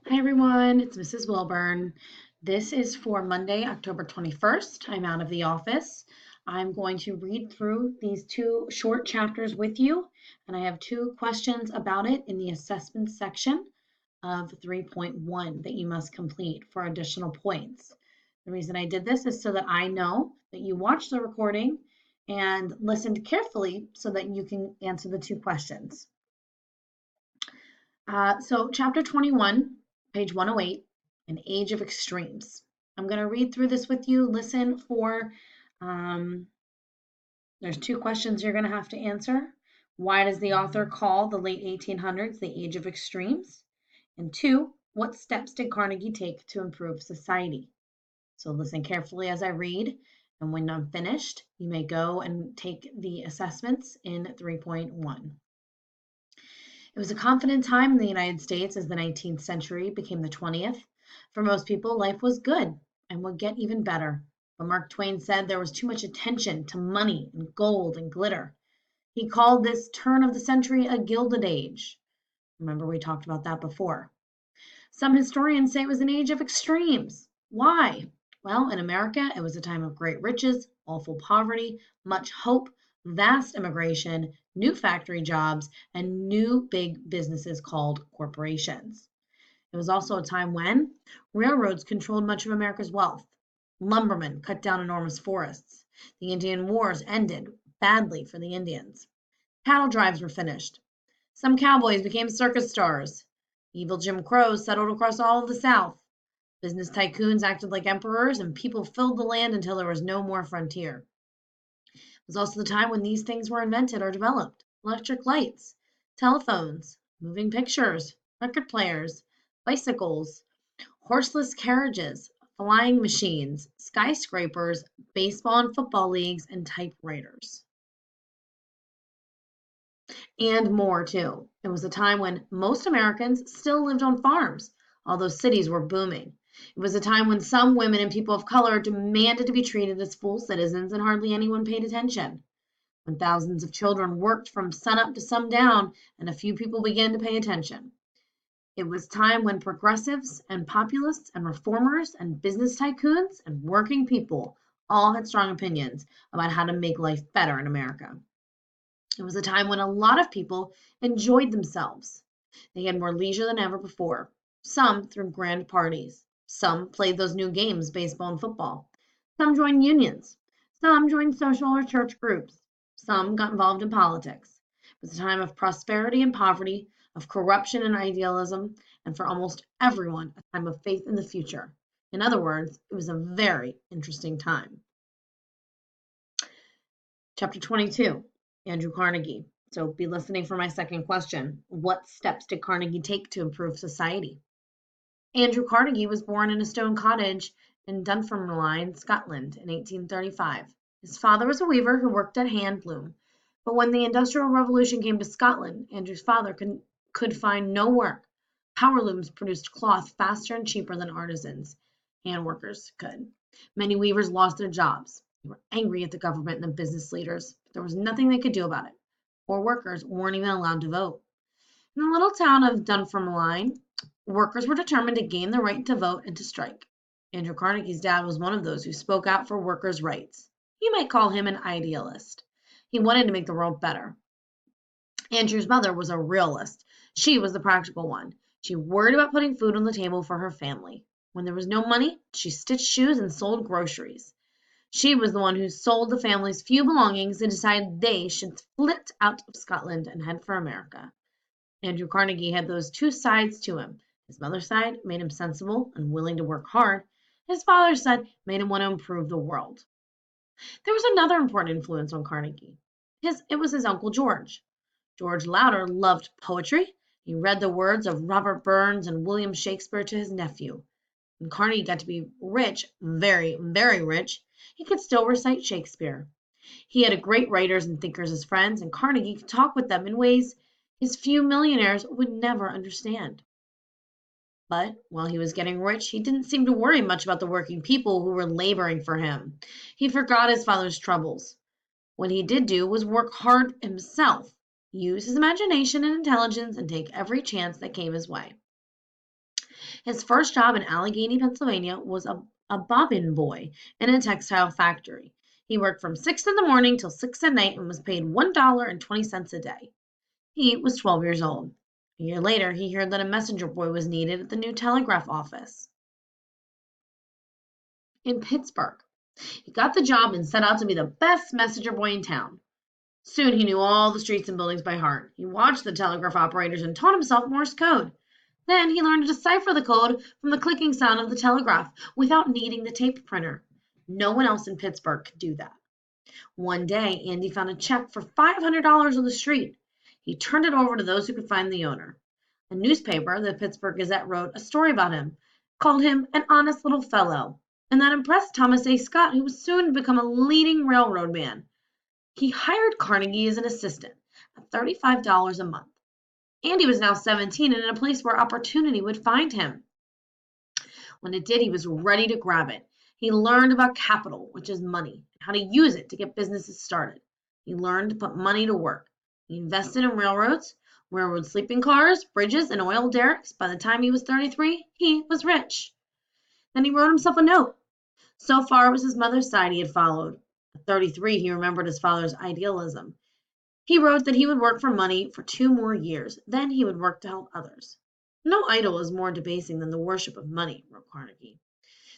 Hi everyone, it's Mrs. Wilburn. This is for Monday, October 21st. I'm out of the office. I'm going to read through these two short chapters with you, and I have two questions about it in the assessment section of 3.1 that you must complete for additional points. The reason I did this is so that I know that you watched the recording and listened carefully so that you can answer the two questions. So chapter 21, page 108, An Age of Extremes. I'm going to read through this with you. Listen for, there's two questions you're going to have to answer. Why does the author call the late 1800s the Age of Extremes? And two, what steps did Carnegie take to improve society? So listen carefully as I read, and when I'm finished, you may go and take the assessments in 3.1. It was a confident time in the United States as the 19th century became the 20th. For most people, life was good and would get even better. But Mark Twain said there was too much attention to money and gold and glitter. He called this turn of the century a Gilded Age. Remember, we talked about that before. Some historians say it was an age of extremes. Why? Well, in America, it was a time of great riches, awful poverty, much hope, vast immigration, new factory jobs, and new big businesses called corporations. It was also a time when railroads controlled much of America's wealth. Lumbermen cut down enormous forests. The Indian Wars ended badly for the Indians. Cattle drives were finished. Some cowboys became circus stars. Evil Jim Crow settled across all of the South. Business tycoons acted like emperors, and people filled the land until there was no more frontier. It was also the time when these things were invented or developed: electric lights, telephones, moving pictures, record players, bicycles, horseless carriages, flying machines, skyscrapers, baseball and football leagues, and typewriters. And more too. It was a time when most Americans still lived on farms, although cities were booming. It was a time when some women and people of color demanded to be treated as full citizens and hardly anyone paid attention. When thousands of children worked from sunup to sundown and a few people began to pay attention. It was time when progressives and populists and reformers and business tycoons and working people all had strong opinions about how to make life better in America. It was a time when a lot of people enjoyed themselves. They had more leisure than ever before. Some threw grand parties. Some played those new games, baseball and football. Some joined unions. Some joined social or church groups. Some got involved in politics. It was a time of prosperity and poverty, of corruption and idealism, and for almost everyone, a time of faith in the future. In other words, it was a very interesting time. Chapter 22, Andrew Carnegie. So be listening for my second question. What steps did Carnegie take to improve society? Andrew Carnegie was born in a stone cottage in Dunfermline, Scotland in 1835. His father was a weaver who worked at hand loom. But when the Industrial Revolution came to Scotland, Andrew's father could find no work. Power looms produced cloth faster and cheaper than artisans, hand workers could. Many weavers lost their jobs. They were angry at the government and the business leaders, but there was nothing they could do about it. Poor workers weren't even allowed to vote. In the little town of Dunfermline, workers were determined to gain the right to vote and to strike. Andrew Carnegie's dad was one of those who spoke out for workers' rights. You might call him an idealist. He wanted to make the world better. Andrew's mother was a realist. She was the practical one. She worried about putting food on the table for her family. When there was no money, she stitched shoes and sold groceries. She was the one who sold the family's few belongings and decided they should flit out of Scotland and head for America. Andrew Carnegie had those two sides to him. His mother's side made him sensible and willing to work hard. His father's side made him want to improve the world. There was another important influence on Carnegie. It was his Uncle George. George Louder loved poetry. He read the words of Robert Burns and William Shakespeare to his nephew. When Carnegie got to be rich, very, very rich, he could still recite Shakespeare. He had great writers and thinkers as friends, and Carnegie could talk with them in ways his few millionaires would never understand. But while he was getting rich, he didn't seem to worry much about the working people who were laboring for him. He forgot his father's troubles. What he did do was work hard himself, use his imagination and intelligence, and take every chance that came his way. His first job in Allegheny, Pennsylvania was a bobbin boy in a textile factory. He worked from 6 in the morning till 6 at night and was paid $1.20 a day. He was 12 years old. A year later, he heard that a messenger boy was needed at the new telegraph office in Pittsburgh. He got the job and set out to be the best messenger boy in town. Soon he knew all the streets and buildings by heart. He watched the telegraph operators and taught himself Morse code. Then he learned to decipher the code from the clicking sound of the telegraph without needing the tape printer. No one else in Pittsburgh could do that. One day, Andy found a check for $500 on the street. He turned it over to those who could find the owner. A newspaper, the Pittsburgh Gazette, wrote a story about him, called him an honest little fellow, and that impressed Thomas A. Scott, who was soon to become a leading railroad man. He hired Carnegie as an assistant at $35 a month. Andy was now 17 and in a place where opportunity would find him. When it did, he was ready to grab it. He learned about capital, which is money, and how to use it to get businesses started. He learned to put money to work. He invested in railroads, railroad sleeping cars, bridges, and oil derricks. By the time he was 33, he was rich. Then he wrote himself a note. So far, it was his mother's side he had followed. At 33, he remembered his father's idealism. He wrote that he would work for money for 2 more years. Then he would work to help others. No idol is more debasing than the worship of money, wrote Carnegie.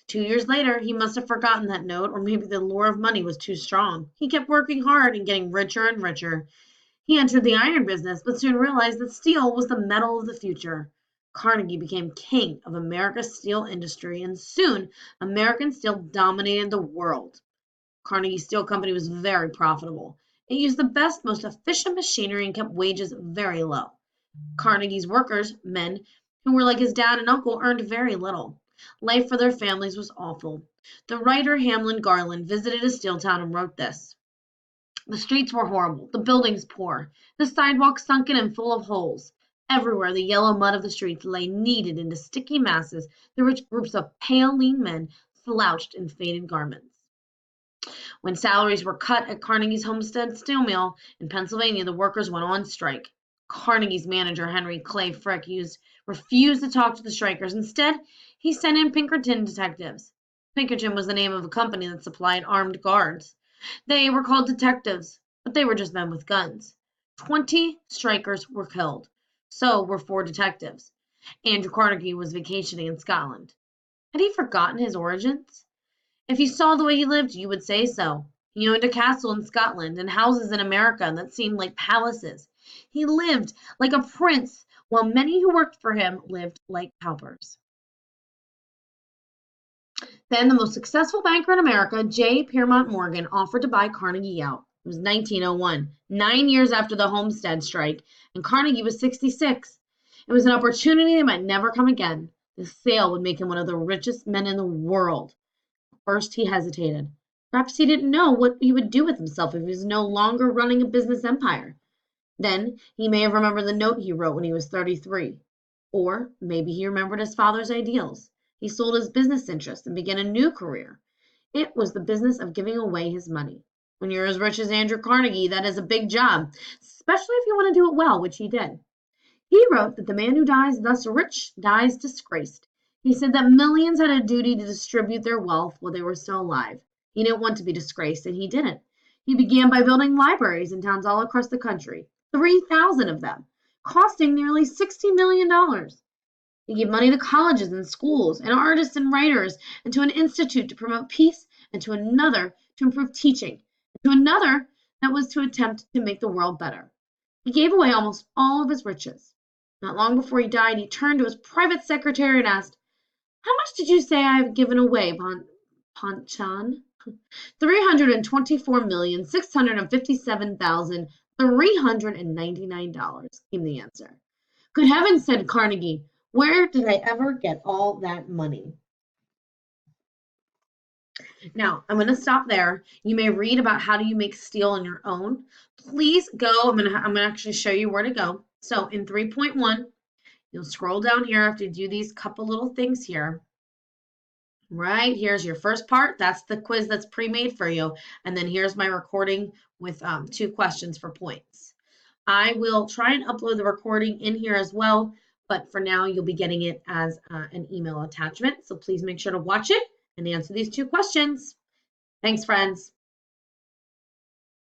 2 years later, he must have forgotten that note, or maybe the lure of money was too strong. He kept working hard and getting richer and richer. He entered the iron business, but soon realized that steel was the metal of the future. Carnegie became king of America's steel industry, and soon American steel dominated the world. Carnegie Steel Company was very profitable. It used the best, most efficient machinery and kept wages very low. Carnegie's workers, men who were like his dad and uncle, earned very little. Life for their families was awful. The writer Hamlin Garland visited a steel town and wrote this. The streets were horrible, the buildings poor, the sidewalks sunken and full of holes. Everywhere the yellow mud of the streets lay kneaded into sticky masses through which groups of pale, lean men slouched in faded garments. When salaries were cut at Carnegie's Homestead Steel Mill in Pennsylvania, the workers went on strike. Carnegie's manager, Henry Clay Frick, refused to talk to the strikers. Instead, he sent in Pinkerton detectives. Pinkerton was the name of a company that supplied armed guards. They were called detectives, but they were just men with guns. 20 strikers were killed. So were 4 detectives. Andrew Carnegie was vacationing in Scotland. Had he forgotten his origins? If you saw the way he lived, you would say so. He owned a castle in Scotland and houses in America that seemed like palaces. He lived like a prince, while many who worked for him lived like paupers. Then the most successful banker in America, J. Piermont Morgan, offered to buy Carnegie out. It was 1901, 9 years after the Homestead strike, and Carnegie was 66. It was an opportunity that might never come again. The sale would make him one of the richest men in the world. First, he hesitated. Perhaps he didn't know what he would do with himself if he was no longer running a business empire. Then he may have remembered the note he wrote when he was 33. Or maybe he remembered his father's ideals. He sold his business interests and began a new career. It was the business of giving away his money. When you're as rich as Andrew Carnegie, that is a big job, especially if you want to do it well, which he did. He wrote that the man who dies thus rich dies disgraced. He said that millions had a duty to distribute their wealth while they were still alive. He didn't want to be disgraced, and he didn't. He began by building libraries in towns all across the country, 3,000 of them, costing nearly $60 million. He gave money to colleges and schools, and artists and writers, and to an institute to promote peace, and to another to improve teaching, and to another that was to attempt to make the world better. He gave away almost all of his riches. Not long before he died, he turned to his private secretary and asked, "How much did you say I have given away, Ponchan?" $324,657,399 came the answer. Good heavens, said Carnegie. Where did I ever get all that money? Now, I'm going to stop there. You may read about how do you make steel on your own. Please go. I'm going to actually show you where to go. So in 3.1, you'll scroll down here after you do these couple little things here. Right, here's your first part. That's the quiz that's pre-made for you. And then here's my recording with 2 questions for points. I will try and upload the recording in here as well, but for now, you'll be getting it as an email attachment. So please make sure to watch it and answer these 2 questions. Thanks, friends.